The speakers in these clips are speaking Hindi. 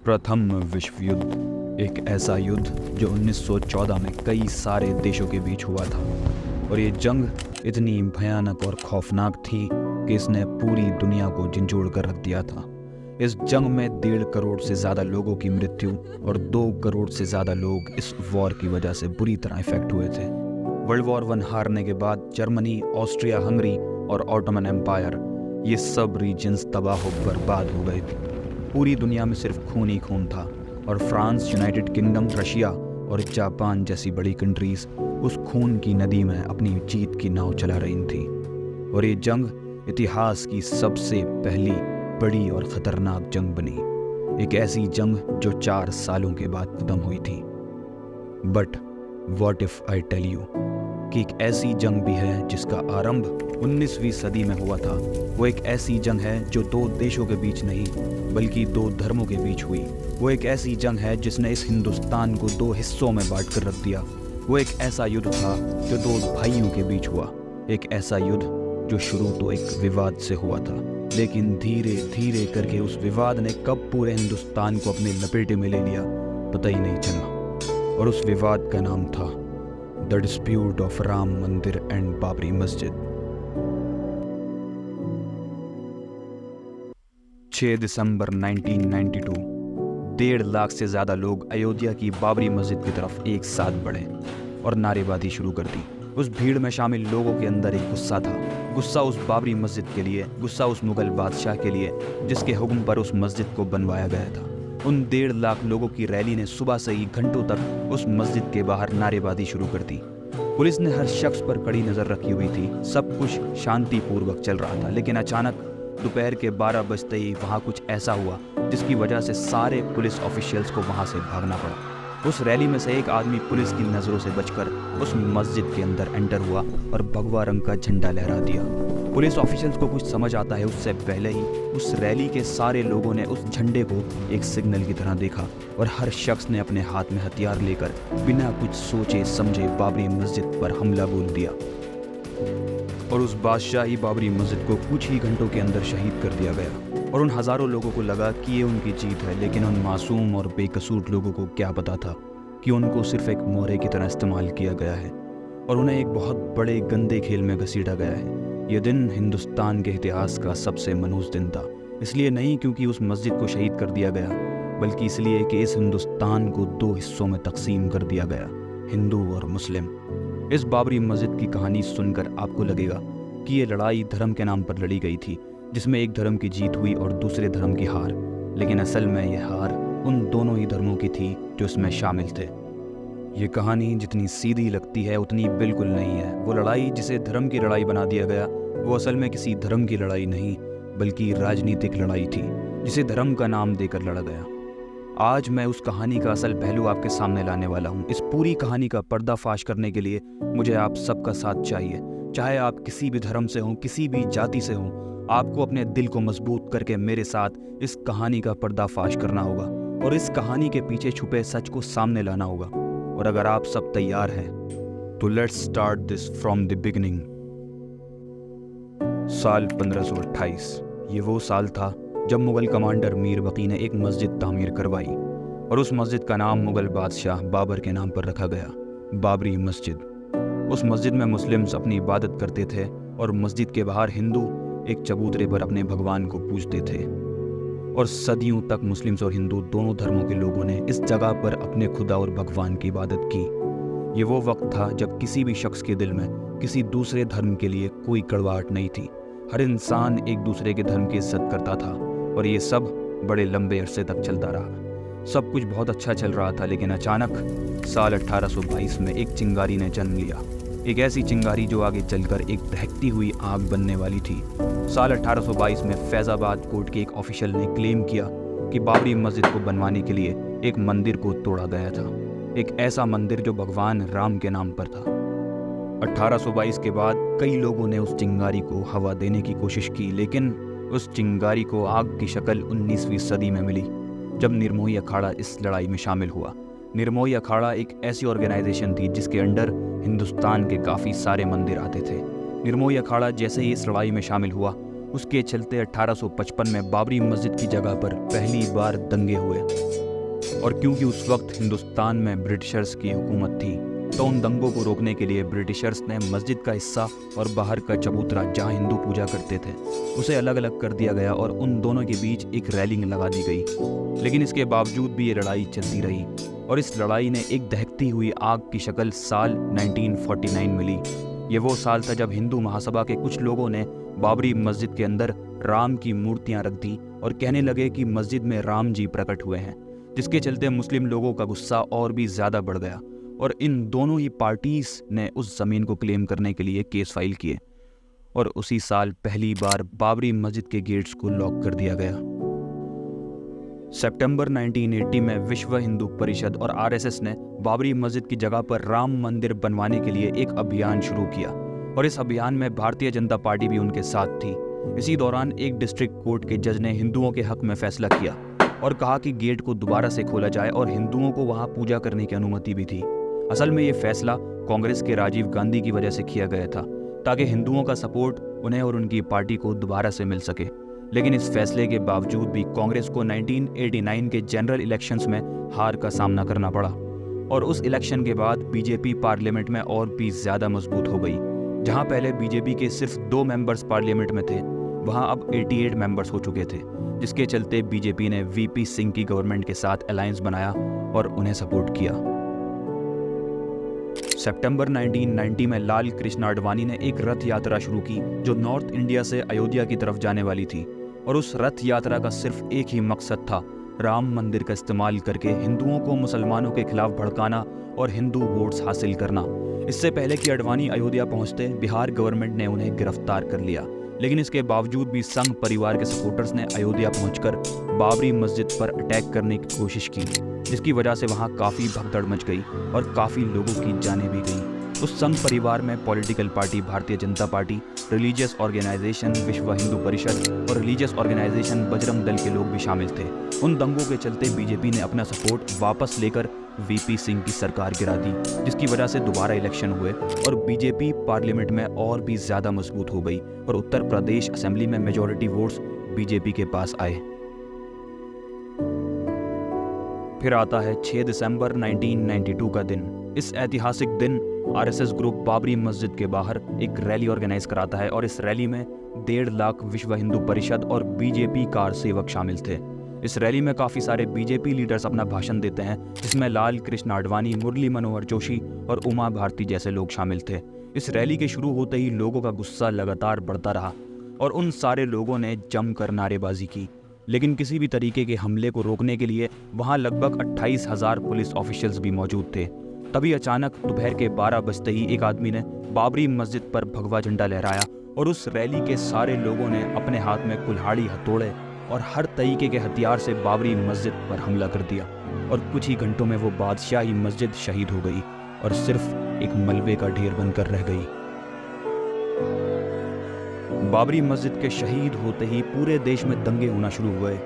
प्रथम विश्व युद्ध एक ऐसा युद्ध जो 1914 में कई सारे देशों के बीच हुआ था और ये जंग इतनी भयानक और खौफनाक थी कि इसने पूरी दुनिया को झंझोड़ कर रख दिया था। इस जंग में 1.5 करोड़ से ज़्यादा लोगों की मृत्यु और 2 करोड़ से ज़्यादा लोग इस वॉर की वजह से बुरी तरह इफेक्ट हुए थे। वर्ल्ड वॉर 1 हारने के बाद जर्मनी, ऑस्ट्रिया हंगरी और ऑटोमन एम्पायर ये सब रीजन्स तबाह हो बर्बाद हो गए थे। पूरी दुनिया में सिर्फ खून ही खून था और फ्रांस, यूनाइटेड किंगडम, रशिया और जापान जैसी बड़ी कंट्रीज उस खून की नदी में अपनी जीत की नाव चला रही थी। और ये जंग इतिहास की सबसे पहली बड़ी और ख़तरनाक जंग बनी। एक ऐसी जंग जो 4 सालों के बाद खत्म हुई थी। But what if I tell you कि एक ऐसी जंग भी है जिसका आरंभ 19वीं सदी में हुआ था। वो एक ऐसी जंग है जो 2 देशों के बीच नहीं बल्कि 2 धर्मों के बीच हुई। वो एक ऐसी जंग है जिसने इस हिंदुस्तान को 2 हिस्सों में बांट कर रख दिया। वो एक ऐसा युद्ध था जो 2 भाइयों के बीच हुआ। एक ऐसा युद्ध जो शुरू तो एक विवाद से हुआ था, लेकिन धीरे धीरे करके उस विवाद ने कब पूरे हिंदुस्तान को अपने लपेटे में ले लिया पता ही नहीं चला। और उस विवाद का नाम था द डिस्प्यूट ऑफ राम मंदिर एंड बाबरी मस्जिद। 6 दिसंबर 1992 1.5 लाख से ज़्यादा लोग अयोध्या की बाबरी मस्जिद की तरफ एक साथ बढ़े और नारेबाजी शुरू कर दी। उस भीड़ में शामिल लोगों के अंदर एक गुस्सा था। गुस्सा उस बाबरी मस्जिद के लिए, गुस्सा उस मुगल बादशाह के लिए जिसके हुक्म पर उस मस्जिद को बनवाया गया था। उन 1.5 लाख लोगों की रैली ने सुबह से ही घंटों तक उस मस्जिद के बाहर नारेबाजी शुरू कर दी। पुलिस ने हर शख्स पर कड़ी नज़र रखी हुई थी। सब कुछ शांतिपूर्वक चल रहा था, लेकिन अचानक दोपहर के 12 बजते ही वहाँ कुछ ऐसा हुआ जिसकी वजह से सारे पुलिस ऑफिशियल्स को वहाँ से भागना पड़ा। उस रैली में से एक आदमी पुलिस की नज़रों से बचकर उस मस्जिद के अंदर एंटर हुआ और भगवा रंग का झंडा लहरा दिया। पुलिस ऑफिशियल्स को कुछ समझ आता है उससे पहले ही उस रैली के सारे लोगों ने उस झंडे को एक सिग्नल की तरह देखा और हर शख्स ने अपने हाथ में हथियार लेकर बिना कुछ सोचे समझे बाबरी मस्जिद पर हमला बोल दिया। और उस बादशाही बाबरी मस्जिद को कुछ ही घंटों के अंदर शहीद कर दिया गया। और उन हज़ारों लोगों को लगा कि ये उनकी जीत है, लेकिन उन मासूम और बेकसूर लोगों को क्या पता था कि उनको सिर्फ एक मोहरे की तरह इस्तेमाल किया गया है और उन्हें एक बहुत बड़े गंदे खेल में घसीटा गया है। ये दिन हिंदुस्तान के इतिहास का सबसे मनहूस दिन था, इसलिए नहीं क्योंकि उस मस्जिद को शहीद कर दिया गया, बल्कि इसलिए कि इस हिंदुस्तान को 2 हिस्सों में तकसीम कर दिया गया, हिंदू और मुस्लिम। इस बाबरी मस्जिद की कहानी सुनकर आपको लगेगा कि ये लड़ाई धर्म के नाम पर लड़ी गई थी, जिसमें एक धर्म की जीत हुई और दूसरे धर्म की हार। लेकिन असल में यह हार उन दोनों ही धर्मों की थी जो इसमें शामिल थे। ये कहानी जितनी सीधी लगती है उतनी बिल्कुल नहीं है। वो लड़ाई जिसे धर्म की लड़ाई बना दिया गया वो असल में किसी धर्म की लड़ाई नहीं बल्कि राजनीतिक लड़ाई थी, जिसे धर्म का नाम देकर लड़ा गया। आज मैं उस कहानी का असल पहलू आपके सामने लाने वाला हूँ। इस पूरी कहानी का पर्दाफाश करने के लिए मुझे आप सबका साथ चाहिए। चाहे आप किसी भी धर्म से हों, किसी भी जाति से हों, आपको अपने दिल को मजबूत करके मेरे साथ इस कहानी का पर्दाफाश करना होगा और इस कहानी के पीछे छुपे सच को सामने लाना होगा। और अगर आप सब तैयार हैं तो let's start this from the beginning. साल 1528 ये वो साल था जब मुगल कमांडर मीर बकी ने एक मस्जिद तामीर करवाई और उस मस्जिद का नाम मुगल बादशाह बाबर के नाम पर रखा गया, बाबरी मस्जिद। उस मस्जिद में मुस्लिम्स अपनी इबादत करते थे और मस्जिद के बाहर हिंदू एक चबूतरे पर अपने भगवान को पूजते थे। और सदियों तक मुस्लिम्स और हिंदू दोनों धर्मों के लोगों ने इस जगह पर अपने खुदा और भगवान की इबादत की। ये वो वक्त था जब किसी भी शख्स के दिल में किसी दूसरे धर्म के लिए कोई कड़वाहट नहीं थी। हर इंसान एक दूसरे के धर्म की इज्जत करता था और ये सब बड़े लंबे अरसे तक चलता रहा। सब कुछ बहुत अच्छा चल रहा था, लेकिन अचानक साल 1822 में एक चिंगारी ने जन्म लिया। एक ऐसी चिंगारी जो आगे चलकर एक दहकती हुई आग बनने वाली थी। साल 1822 में फैज़ाबाद कोर्ट के एक ऑफिशियल ने क्लेम किया कि बाबरी मस्जिद को बनवाने के लिए एक मंदिर को तोड़ा गया था, एक ऐसा मंदिर जो भगवान राम के नाम पर था। 1822 के बाद कई लोगों ने उस चिंगारी को हवा देने की कोशिश की, लेकिन उस चिंगारी को आग की शक्ल 19वीं सदी में मिली जब निर्मोही अखाड़ा इस लड़ाई में शामिल हुआ। निर्मोही अखाड़ा एक ऐसी ऑर्गेनाइजेशन थी जिसके अंडर हिंदुस्तान के काफ़ी सारे मंदिर आते थे। निर्मोही अखाड़ा जैसे ही इस लड़ाई में शामिल हुआ, उसके चलते 1855 में बाबरी मस्जिद की जगह पर पहली बार दंगे हुए। और क्योंकि उस वक्त हिंदुस्तान में ब्रिटिशर्स की हुकूमत थी, तो उन दंगों को रोकने के लिए ब्रिटिशर्स ने मस्जिद का हिस्सा और बाहर का चबूतरा जहां हिंदू पूजा करते थे उसे अलग अलग कर दिया गया और उन दोनों के बीच एक रेलिंग लगा दी गई। लेकिन इसके बावजूद भी ये लड़ाई चलती रही और इस लड़ाई ने एक दहकती हुई आग की शक्ल साल 1949 में ली। ये वो साल था जब हिंदू महासभा के कुछ लोगों ने बाबरी मस्जिद के अंदर राम की मूर्तियां रख दी और कहने लगे कि मस्जिद में राम जी प्रकट हुए हैं, जिसके चलते मुस्लिम लोगों का गुस्सा और भी ज्यादा बढ़ गया और इन दोनों ही पार्टीज ने उस जमीन को क्लेम करने के लिए केस फाइल किए और उसी साल पहली बार बाबरी मस्जिद के गेट्स को लॉक कर दिया गया। सितंबर 1980 में विश्व हिंदू परिषद और आरएसएस ने बाबरी मस्जिद की जगह पर राम मंदिर बनवाने के लिए एक अभियान शुरू किया और इस अभियान में भारतीय जनता पार्टी भी उनके साथ थी। इसी दौरान एक डिस्ट्रिक्ट कोर्ट के जज ने हिंदुओं के हक में फैसला किया और कहा कि गेट को दोबारा से खोला जाए और हिंदुओं को वहां पूजा करने की अनुमति भी थी। असल में ये फैसला कांग्रेस के राजीव गांधी की वजह से किया गया था ताकि हिंदुओं का सपोर्ट उन्हें और उनकी पार्टी को दोबारा से मिल सके। लेकिन इस फैसले के बावजूद भी कांग्रेस को 1989 के जनरल इलेक्शंस में हार का सामना करना पड़ा और उस इलेक्शन के बाद बीजेपी पार्लियामेंट में और भी ज्यादा मजबूत हो गई। जहां पहले बीजेपी के सिर्फ 2 मेंबर्स पार्लियामेंट में थे, वहां अब 88 मेंबर्स हो चुके थे, जिसके चलते बीजेपी ने वीपी सिंह की गवर्नमेंट के साथ अलायंस बनाया और उन्हें सपोर्ट किया। सितंबर 1990 में लाल कृष्ण आडवाणी ने एक रथ यात्रा शुरू की जो नॉर्थ इंडिया से अयोध्या की तरफ जाने वाली थी और उस रथ यात्रा का सिर्फ एक ही मकसद था, राम मंदिर का इस्तेमाल करके हिंदुओं को मुसलमानों के खिलाफ भड़काना और हिंदू वोट्स हासिल करना। इससे पहले कि आडवाणी अयोध्या पहुंचते बिहार गवर्नमेंट ने उन्हें गिरफ्तार कर लिया, लेकिन इसके बावजूद भी संघ परिवार के सपोर्टर्स ने अयोध्या पहुंचकर बाबरी मस्जिद पर अटैक करने की कोशिश की, जिसकी वजह से वहां काफी भगदड़ मच गई और काफी लोगों की जानें भी गईं। उस संघ परिवार में political party Bharatiya Janata party, religious organisation विश्व हिंदू परिषद और रिलीजियस ऑर्गेनाइजेशन बजरंग दल के लोग भी शामिल थे। उन दंगों के चलते बीजेपी ने अपना सपोर्ट वापस लेकर वीपी सिंह की सरकार गिरा दी, जिसकी वजह से दोबारा इलेक्शन हुए और बीजेपी पार्लियामेंट में और भी ज्यादा मजबूत हो गई और उत्तर प्रदेश असेंबली में मेजॉरिटी वोट्स बीजेपी के पास आए। फिर आता है 6 दिसंबर 1992 का दिन। इस ऐतिहासिक दिन आरएसएस ग्रुप बाबरी मस्जिद के बाहर एक रैली ऑर्गेनाइज कराता है और इस रैली में 1.5 लाख विश्व हिंदू परिषद और बीजेपी कार सेवक शामिल थे। इस रैली में काफी सारे बीजेपी लीडर्स अपना भाषण देते हैं, जिसमें लाल कृष्ण आडवाणी, मुरली मनोहर जोशी और उमा भारती जैसे लोग शामिल थे। इस रैली के शुरू होते ही लोगों का गुस्सा लगातार बढ़ता रहा और उन सारे लोगों ने जमकर नारेबाजी की, लेकिन किसी भी तरीके के हमले को रोकने के लिए वहां लगभग 28,000 पुलिस ऑफिशियल्स भी मौजूद थे। तभी अचानक दोपहर के 12 बजते ही एक आदमी ने बाबरी मस्जिद पर भगवा झंडा लहराया और उस रैली के सारे लोगों ने अपने हाथ में कुल्हाड़ी, हथौड़े और हर तरीके के हथियार से बाबरी मस्जिद पर हमला कर दिया और कुछ ही घंटों में वो बादशाही मस्जिद शहीद हो गई और सिर्फ एक मलबे का ढेर बनकर रह गई। बाबरी मस्जिद के शहीद होते ही पूरे देश में दंगे होना शुरू हुए।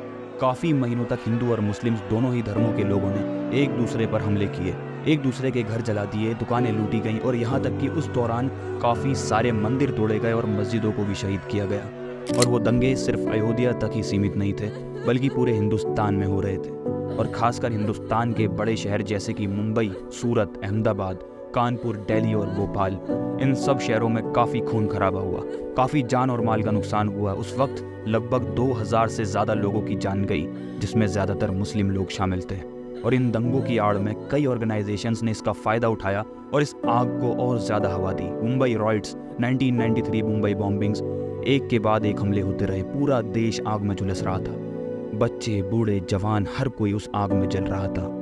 काफी महीनों तक हिंदू और मुस्लिम दोनों ही धर्मों के लोगों ने एक दूसरे पर हमले किए, एक दूसरे के घर जला दिए, दुकानें लूटी गईं और यहाँ तक कि उस दौरान काफी सारे मंदिर तोड़े गए और मस्जिदों को भी शहीद किया गया। और वो दंगे सिर्फ अयोध्या तक ही सीमित नहीं थे, बल्कि पूरे हिंदुस्तान में हो रहे थे और खासकर हिंदुस्तान के बड़े शहर जैसे कि मुंबई, सूरत, अहमदाबाद, कानपुर, दिल्ली और भोपाल, इन सब शहरों में काफ़ी खून खराबा हुआ, काफ़ी जान और माल का नुकसान हुआ। उस वक्त लगभग 2000 से ज़्यादा लोगों की जान गई, जिसमें ज़्यादातर मुस्लिम लोग शामिल थे। और इन दंगों की आड़ में कई ऑर्गेनाइजेशंस ने इसका फ़ायदा उठाया और इस आग को और ज़्यादा हवा दी। मुंबई रॉयट्स, 1993 मुंबई बॉम्बिंग्स, एक के बाद एक हमले होते रहे। पूरा देश आग में झुलस रहा था, बच्चे, बूढ़े, जवान, हर कोई उस आग में जल रहा था।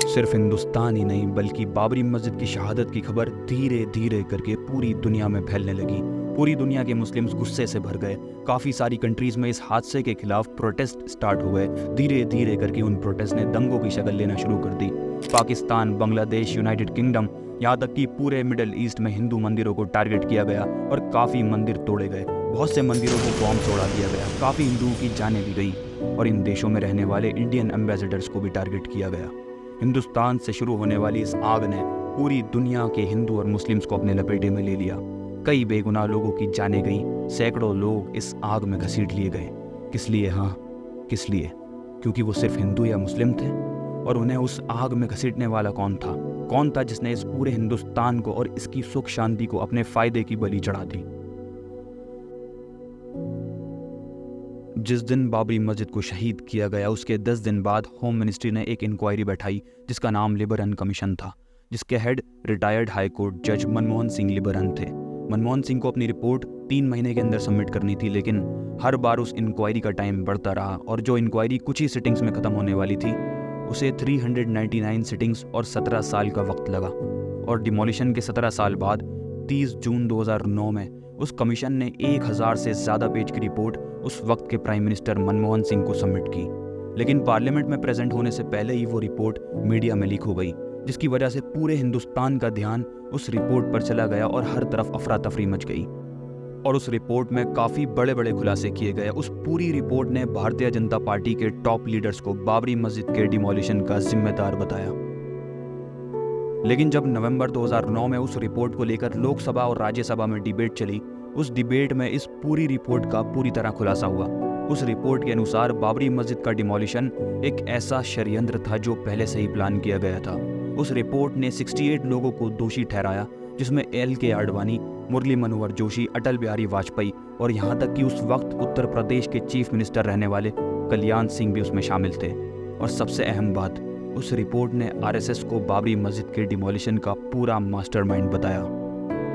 सिर्फ हिंदुस्तान ही नहीं बल्कि बाबरी मस्जिद की शहादत की खबर धीरे धीरे करके पूरी दुनिया में फैलने लगी। पूरी दुनिया के मुस्लिम्स गुस्से से भर गए। काफ़ी सारी कंट्रीज में इस हादसे के खिलाफ प्रोटेस्ट स्टार्ट हो गए। धीरे धीरे करके उन प्रोटेस्ट ने दंगों की शक्ल लेना शुरू कर दी। पाकिस्तान, बांग्लादेश, यूनाइटेड किंगडम, यहाँ तक कि पूरे मिडिल ईस्ट में हिंदू मंदिरों को टारगेट किया गया और काफ़ी मंदिर तोड़े गए। बहुत से मंदिरों को बॉम्ब छोड़ा दिया गया, काफ़ी हिंदुओं की जानें भी गई और इन देशों में रहने वाले इंडियन एम्बेसडर्स को भी टारगेट किया गया। हिंदुस्तान से शुरू होने वाली इस आग ने पूरी दुनिया के हिंदू और मुस्लिम्स को अपने लपेटे में ले लिया। कई बेगुनाह लोगों की जानें गईं, सैकड़ों लोग इस आग में घसीट लिए गए। किस लिए? हाँ, किस लिए? क्योंकि वो सिर्फ हिंदू या मुस्लिम थे? और उन्हें उस आग में घसीटने वाला कौन था? कौन था जिसने इस पूरे हिंदुस्तान को और इसकी सुख शांति को अपने फायदे की बलि चढ़ा दी? जिस दिन बाबरी मस्जिद को शहीद किया गया उसके 10 दिन बाद होम मिनिस्ट्री ने एक इंक्वायरी बैठाई जिसका नाम लिबरन कमीशन था, जिसके हेड रिटायर्ड हाई कोर्ट जज मनमोहन सिंह लिबरन थे। मनमोहन सिंह को अपनी रिपोर्ट 3 महीने के अंदर सबमिट करनी थी, लेकिन हर बार उस इंक्वायरी का टाइम बढ़ता रहा और जो इंक्वायरी कुछ ही सिटिंग्स में ख़त्म होने वाली थी उसे 399 सिटिंग्स और 17 साल का वक्त लगा। और डिमोलिशन के 17 साल बाद 30 जून 2009 में उस कमीशन ने 1000 से ज़्यादा पेज की रिपोर्ट उस वक्त के प्राइम मिनिस्टर मनमोहन सिंह को सबमिट की। लेकिन पार्लियामेंट में प्रेजेंट होने से पहले ही वो रिपोर्ट मीडिया में लीक हो गई, जिसकी वजह से पूरे हिंदुस्तान का ध्यान उस रिपोर्ट पर चला गया और हर तरफ अफरा तफरी मच गई। और उस रिपोर्ट में काफ़ी बड़े बड़े खुलासे किए गए। उस पूरी रिपोर्ट ने भारतीय जनता पार्टी के टॉप लीडर्स को बाबरी मस्जिद के डिमोलिशन का जिम्मेदार बताया। लेकिन जब नवंबर 2009 में उस रिपोर्ट को लेकर लोकसभा और राज्यसभा में डिबेट चली, उस डिबेट में इस पूरी रिपोर्ट का पूरी तरह खुलासा हुआ। उस रिपोर्ट के अनुसार बाबरी मस्जिद का डिमोलिशन एक ऐसा षड्यंत्र था जो पहले से ही प्लान किया गया था। उस रिपोर्ट ने 68 लोगों को दोषी ठहराया, जिसमें LK आडवाणी, मुरली मनोहर जोशी, अटल बिहारी वाजपेयी और यहाँ तक कि उस वक्त उत्तर प्रदेश के चीफ मिनिस्टर रहने वाले कल्याण सिंह भी उसमें शामिल थे। और सबसे अहम बात, उस रिपोर्ट ने RSS को बाबरी मस्जिद के डिमोलिशन का पूरा मास्टरमाइंड बताया।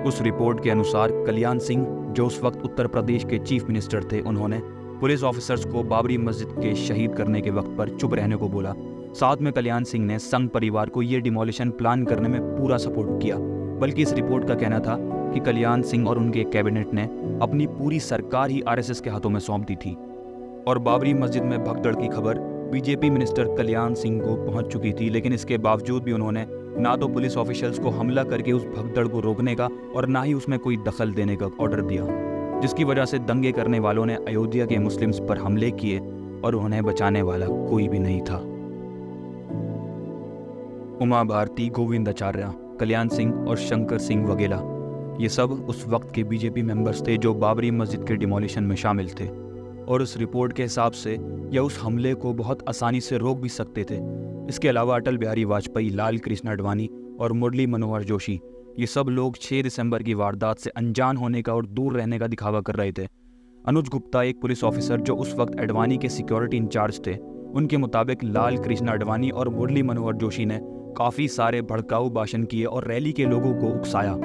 उस रिपोर्ट के अनुसार कल्याण सिंह, जो उस वक्त उत्तर प्रदेश के चीफ मिनिस्टर थे, उन्होंने पुलिस ऑफिसर्स को बाबरी मस्जिद के शहीद करने के वक्त पर चुप रहने को बोला। साथ में कल्याण सिंह ने संघ परिवार को ये डिमोलिशन प्लान करने में पूरा सपोर्ट किया। बल्कि इस रिपोर्ट का कहना था कि कल्याण सिंह और उनके कैबिनेट ने अपनी पूरी सरकार ही RSS के हाथों में सौंप दी थी। और बाबरी मस्जिद में भगदड़ की खबर बीजेपी मिनिस्टर कल्याण सिंह को पहुंच चुकी थी, लेकिन इसके बावजूद भी उन्होंने ना तो पुलिस ऑफिशियल्स को हमला करके उस भगदड़ को रोकने का और ना ही उसमें कोई दखल देने का ऑर्डर दिया, जिसकी वजह से दंगे करने वालों ने अयोध्या के मुस्लिम्स पर हमले किए और उन्हें बचाने वाला कोई भी नहीं था। उमा भारती, गोविंदाचार्य, कल्याण सिंह और शंकर सिंह वगेला, ये सब उस वक्त के बीजेपी मेंबर्स थे जो बाबरी मस्जिद के डिमोलिशन में शामिल थे। और उस रिपोर्ट के हिसाब से यह उस हमले को बहुत आसानी से रोक भी सकते थे। इसके अलावा अटल बिहारी वाजपेयी, लाल कृष्ण आडवाणी और मुरली मनोहर जोशी, ये सब लोग 6 दिसंबर की वारदात से अनजान होने का और दूर रहने का दिखावा कर रहे थे। अनुज गुप्ता, एक पुलिस ऑफिसर जो उस वक्त आडवाणी के सिक्योरिटी इंचार्ज थे, उनके मुताबिक लाल कृष्ण आडवाणी और मुरली मनोहर जोशी ने काफ़ी सारे भड़काऊ भाषण किए और रैली के लोगों को उकसाया,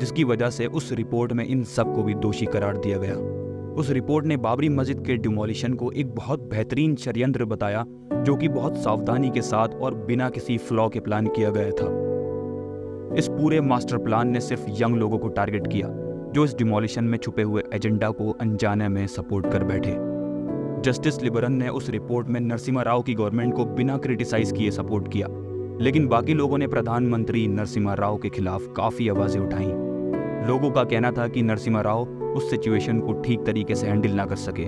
जिसकी वजह से उस रिपोर्ट में इन सब को भी दोषी करार दिया गया। उस रिपोर्ट ने बाबरी मस्जिद के डिमोलिशन को एक बहुत बेहतरीन षड्यंत्र बताया, जो कि बहुत सावधानी के साथ और बिना किसी फ्लॉ के प्लान किया गया था। इस पूरे मास्टर प्लान ने सिर्फ यंग लोगों को टारगेट किया, जो इस डिमोलिशन में छुपे हुए एजेंडा को अनजाने में सपोर्ट कर बैठे। जस्टिस लिबरन ने उस रिपोर्ट में नरसिम्हा राव की गवर्नमेंट को बिना क्रिटिसाइज किए सपोर्ट किया, लेकिन बाकी लोगों ने प्रधानमंत्री नरसिम्हा राव के खिलाफ काफ़ी आवाज़ें उठाईं। लोगों का कहना था कि नरसिम्हा राव उस सिचुएशन को ठीक तरीके से हैंडल ना कर सके,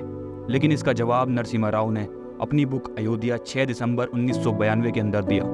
लेकिन इसका जवाब नरसिम्हा राव ने अपनी बुक अयोध्या 6 दिसंबर 1992 के अंदर दिया।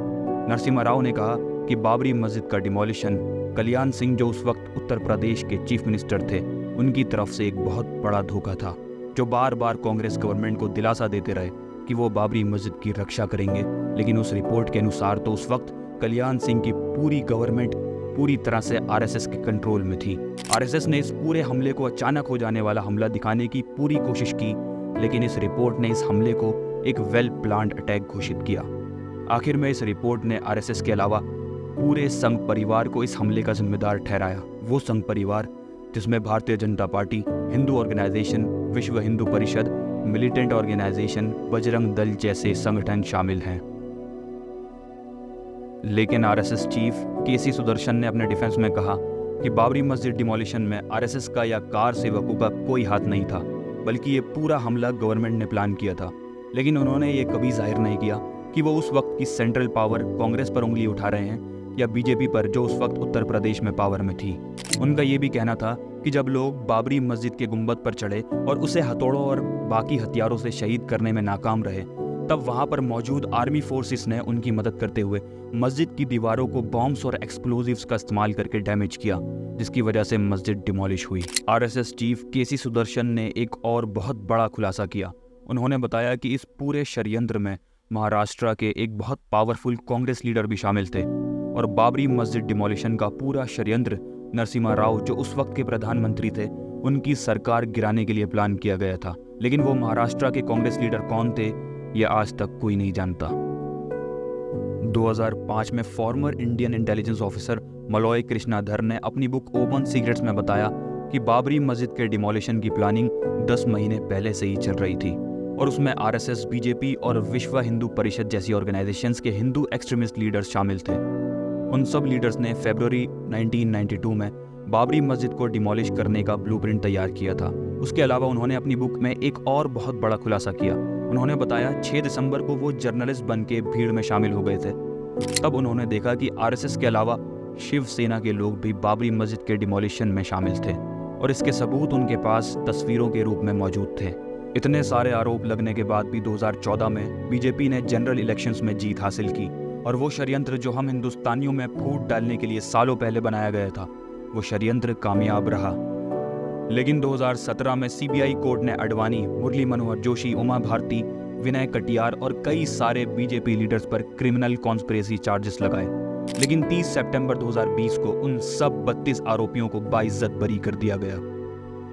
नरसिम्हा राव ने कहा कि बाबरी मस्जिद का डिमोलिशन कल्याण सिंह, जो उस वक्त उत्तर प्रदेश के चीफ मिनिस्टर थे, उनकी तरफ से एक बहुत बड़ा धोखा था, जो बार बार कांग्रेस गवर्नमेंट को दिलासा देते रहे कि वो बाबरी मस्जिद की रक्षा करेंगे। लेकिन उस रिपोर्ट के अनुसार तो उस वक्त कल्याण सिंह की पूरी गवर्नमेंट पूरी तरह से RSS के कंट्रोल में थी। RSS ने इस पूरे हमले को अचानक हो जाने वाला हमला दिखाने की पूरी कोशिश की, लेकिन इस रिपोर्ट ने इस हमले को एक वेल प्लान्ड अटैक घोषित किया। आखिर में इस रिपोर्ट ने RSS के अलावा पूरे संघ परिवार को इस हमले का जिम्मेदार ठहराया। वो संघ परिवार जिसमें भारतीय जनता पार्टी, हिंदू ऑर्गेनाइजेशन, विश्व हिंदू परिषद, मिलिटेंट ऑर्गेनाइजेशन, बजरंग दल जैसे संगठन शामिल हैं। लेकिन RSS चीफ KC सुदर्शन ने अपने डिफेंस में कहा कि बाबरी मस्जिद डिमोलिशन में RSS का या कार सेवकों का कोई हाथ नहीं था, बल्कि ये पूरा हमला गवर्नमेंट ने प्लान किया था। लेकिन उन्होंने ये कभी जाहिर नहीं किया कि वो उस वक्त की सेंट्रल पावर कांग्रेस पर उंगली उठा रहे हैं या बीजेपी पर, जो उस वक्त उत्तर प्रदेश में पावर में थी। उनका ये भी कहना था कि जब लोग बाबरी मस्जिद के गुंबद पर चढ़े और उसे हथौड़ों और बाकी हथियारों से शहीद करने में नाकाम रहे, तब वहां पर मौजूद आर्मी फोर्सेस ने उनकी मदद करते हुए मस्जिद की दीवारों को बॉम्ब्स और एक्सप्लोजिव्स का इस्तेमाल करके डैमेज किया, जिसकी वजह से मस्जिद डिमोलिश हुई। RSS चीफ KC सुदर्शन ने एक और बहुत बड़ा खुलासा किया। उन्होंने बताया कि इस पूरे षड्यंत्र में महाराष्ट्र के एक बहुत पावरफुल कांग्रेस लीडर भी शामिल थे और बाबरी मस्जिद डिमोलिशन का पूरा षड्यंत्र नरसिम्हा राव, जो उस वक्त के प्रधानमंत्री थे, उनकी सरकार गिराने के लिए प्लान किया गया था। लेकिन वो महाराष्ट्र के कांग्रेस लीडर कौन थे, ये आज तक कोई नहीं जानता। 2005 में former Indian intelligence officer Maloy Krishna Dhar ने अपनी बुक ओपन सीक्रेट्स में बताया कि बाबरी मस्जिद के डिमोलिशन की प्लानिंग 10 महीने पहले से ही चल रही थी और उसमें आरएसएस, बीजेपी और विश्व हिंदू परिषद जैसी ऑर्गेनाइजेशंस के हिंदू एक्सट्रीमिस्ट लीडर्स शामिल थे। उन सब लीडर्स ने फरवरी 1992 में बाबरी मस्जिद को डिमोलिश करने का ब्लूप्रिंट तैयार किया था। उसके अलावा उन्होंने अपनी बुक में एक और बहुत बड़ा खुलासा किया। उन्होंने बताया 6 दिसंबर को वो जर्नलिस्ट बन के भीड़ में शामिल हो गए थे। तब उन्होंने देखा कि आरएसएस के अलावा शिवसेना के लोग भी बाबरी मस्जिद के डिमोलिशन में शामिल थे और इसके सबूत उनके पास तस्वीरों के रूप में मौजूद थे। इतने सारे आरोप लगने के बाद भी 2014 में बीजेपी ने जनरल इलेक्शंस में जीत हासिल की और वो षड्यंत्र जो हम हिंदुस्तानियों में फूट डालने के लिए सालों पहले बनाया गया था, वो षड्यंत्र कामयाब रहा। लेकिन 2017 में सीबीआई कोर्ट ने अडवाणी, मुरली मनोहर जोशी, उमा भारती, विनय कटियार और कई सारे बीजेपी लीडर्स पर क्रिमिनल कॉन्स्पिरेसी चार्जेस लगाए। लेकिन 30 सितंबर 2020 को उन सब 32 आरोपियों को बाइज्जत बरी कर दिया गया।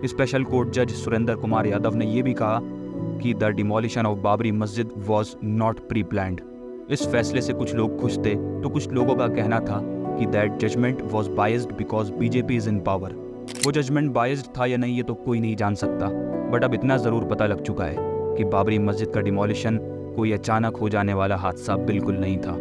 स्पेशल कोर्ट जज सुरेंद्र कुमार यादव ने यह भी कहा कि द डिमोलिशन ऑफ बाबरी मस्जिद वॉज नॉट प्री प्लान्ड। इस फैसले से कुछ लोग खुश थे तो कुछ लोगों का कहना था कि that judgment was biased because BJP is in power. वो जजमेंट बायस्ड था या नहीं ये तो कोई नहीं जान सकता, बट अब इतना ज़रूर पता लग चुका है कि बाबरी मस्जिद का डिमोलिशन कोई अचानक हो जाने वाला हादसा बिल्कुल नहीं था।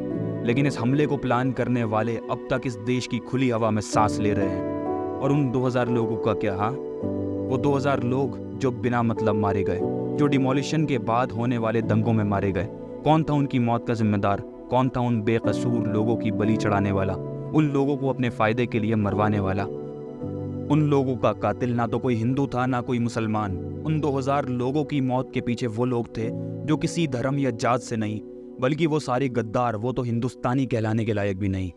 लेकिन इस हमले को प्लान करने वाले अब तक इस देश की खुली हवा में सांस ले रहे हैं। और उन 2000 लोगों का क्या? हाँ, वो 2000 लोग जो बिना मतलब मारे गए, जो डिमोलिशन के बाद होने वाले दंगों में मारे गए। कौन था उनकी मौत का जिम्मेदार? कौन था उन बेकसूर लोगों की बलि चढ़ाने वाला, उन लोगों को अपने फायदे के लिए मरवाने वाला? उन लोगों का कातिल ना तो कोई हिंदू था ना कोई मुसलमान। उन 2000 लोगों की मौत के पीछे वो लोग थे जो किसी धर्म या जात से नहीं, बल्कि वो सारे गद्दार, वो तो हिंदुस्तानी कहलाने के लायक भी नहीं।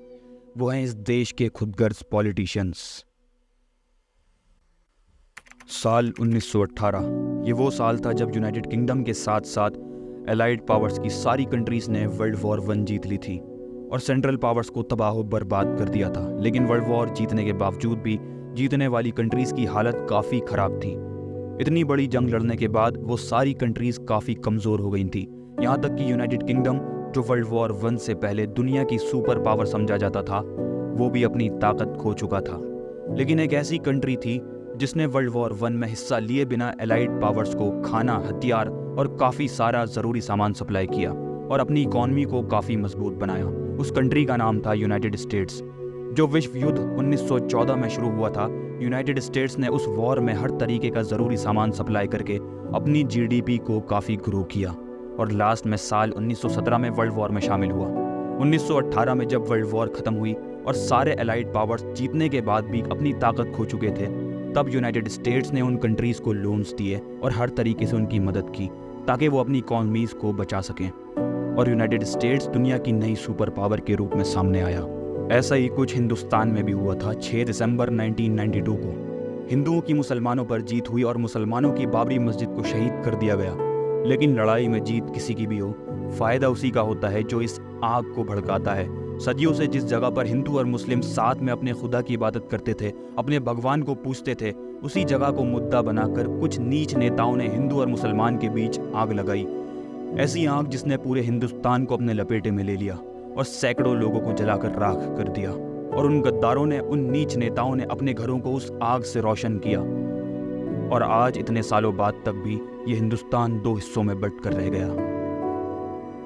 वो हैं इस देश के खुदगर्ज पॉलिटिशियंस। साल 1918 ये वो साल था जब यूनाइटेड किंगडम के साथ साथ एलाइड पावर्स की सारी कंट्रीज ने वर्ल्ड वॉर 1 जीत ली थी और सेंट्रल पावर्स को तबाह बर्बाद कर दिया था। लेकिन वर्ल्ड वॉर जीतने के बावजूद भी जीतने वाली कंट्रीज की हालत काफ़ी ख़राब थी। इतनी बड़ी जंग लड़ने के बाद वो सारी कंट्रीज काफ़ी कमज़ोर हो गई थी। यहाँ तक कि यूनाइटेड किंगडम, जो वर्ल्ड वॉर 1 से पहले दुनिया की सुपर पावर समझा जाता था, वो भी अपनी ताकत खो चुका था। लेकिन एक ऐसी कंट्री थी जिसने वर्ल्ड वॉर 1 में हिस्सा लिए बिना एलाइड पावर्स को खाना, हथियार और काफ़ी सारा ज़रूरी सामान सप्लाई किया और अपनी इकॉनमी को काफ़ी मजबूत बनाया। उस कंट्री का नाम था यूनाइटेड स्टेट्स। जो विश्व युद्ध 1914 में शुरू हुआ था, यूनाइटेड स्टेट्स ने उस वॉर में हर तरीके का ज़रूरी सामान सप्लाई करके अपनी जीडीपी को काफ़ी ग्रो किया और लास्ट में साल 1917 में वर्ल्ड वॉर में शामिल हुआ। 1918 में जब वर्ल्ड वॉर ख़त्म हुई और सारे एलाइड पावर्स जीतने के बाद भी अपनी ताकत खो चुके थे, तब यूनाइटेड स्टेट्स ने उन कंट्रीज़ को लोन्स दिए और हर तरीके से उनकी मदद की ताकि वो अपनी इकॉनमीज़ को बचा सकें और यूनाइटेड स्टेट्स दुनिया की नई सुपर पावर के रूप में सामने आया। ऐसा ही कुछ हिंदुस्तान में भी हुआ था। 6 दिसंबर 1992 को हिंदुओं की मुसलमानों पर जीत हुई और मुसलमानों की बाबरी मस्जिद को शहीद कर दिया गया। लेकिन लड़ाई में जीत किसी की भी हो, फ़ायदा उसी का होता है जो इस आग को भड़काता है। सदियों से जिस जगह पर हिंदू और मुस्लिम साथ में अपने खुदा की इबादत करते थे, अपने भगवान को पूजते थे, उसी जगह को मुद्दा बनाकर कुछ नीच नेताओं ने हिंदू और मुसलमान के बीच आग लगाई। ऐसी आग जिसने पूरे हिंदुस्तान को अपने लपेटे में ले लिया और सैकड़ों लोगों को जलाकर राख कर दिया। और उन गद्दारों ने, उन नीच नेताओं ने अपने घरों को उस आग से रोशन किया। और आज इतने सालों बाद तक भी ये हिंदुस्तान 2 हिस्सों में बंट कर रह गया।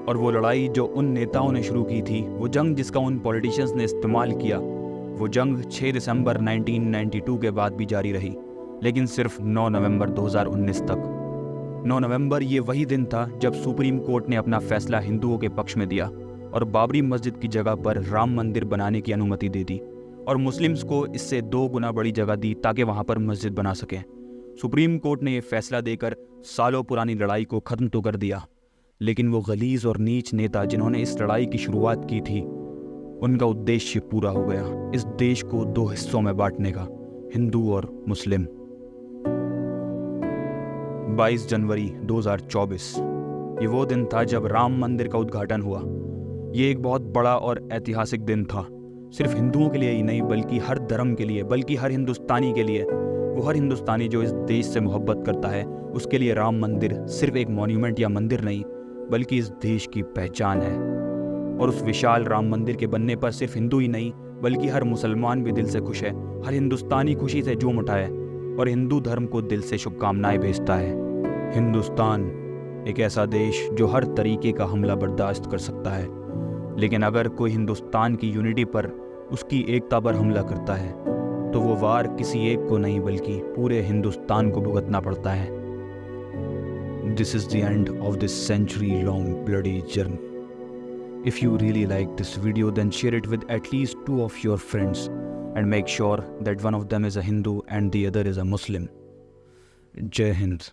और वो लड़ाई जो उन नेताओं ने शुरू की थी, वो जंग जिसका उन पॉलिटिशियंस ने इस्तेमाल किया, वो जंग 6 दिसंबर 1992 के बाद भी जारी रही, लेकिन सिर्फ 9 नवंबर 2019 तक। 9 नवंबर ये वही दिन था जब सुप्रीम कोर्ट ने अपना फैसला हिंदुओं के पक्ष में दिया और बाबरी मस्जिद की जगह पर राम मंदिर बनाने की अनुमति दे दी और मुस्लिम्स को इससे 2 गुना बड़ी जगह दी ताकि वहाँ पर मस्जिद बना सकें। सुप्रीम कोर्ट ने यह फैसला देकर सालों पुरानी लड़ाई को ख़त्म तो कर दिया, लेकिन वो गलीज और नीच नेता जिन्होंने इस लड़ाई की शुरुआत की थी, उनका उद्देश्य पूरा हो गया, इस देश को 2 हिस्सों में बांटने का, हिंदू और मुस्लिम। 22 जनवरी 2024 ये वो दिन था जब राम मंदिर का उद्घाटन हुआ। ये एक बहुत बड़ा और ऐतिहासिक दिन था, सिर्फ हिंदुओं के लिए ही नहीं बल्कि हर धर्म के लिए, बल्कि हर हिंदुस्तानी के लिए। वो हर हिंदुस्तानी जो इस देश से मोहब्बत करता है, उसके लिए राम मंदिर सिर्फ एक मॉन्यूमेंट या मंदिर नहीं बल्कि इस देश की पहचान है। और उस विशाल राम मंदिर के बनने पर सिर्फ हिंदू ही नहीं बल्कि हर मुसलमान भी दिल से खुश है। हर हिंदुस्तानी खुशी से झूम उठा है और हिंदू धर्म को दिल से शुभकामनाएं भेजता है। हिंदुस्तान एक ऐसा देश जो हर तरीके का हमला बर्दाश्त कर सकता है, लेकिन अगर कोई हिंदुस्तान की यूनिटी पर, उसकी एकता पर हमला करता है तो वो वार किसी एक को नहीं बल्कि पूरे हिंदुस्तान को भुगतना पड़ता है। This is the end of this century long bloody journey. If you really like this video, then share it with at least 2 of your friends and make sure that one of them is a Hindu and the other is a Muslim. Jai Hind.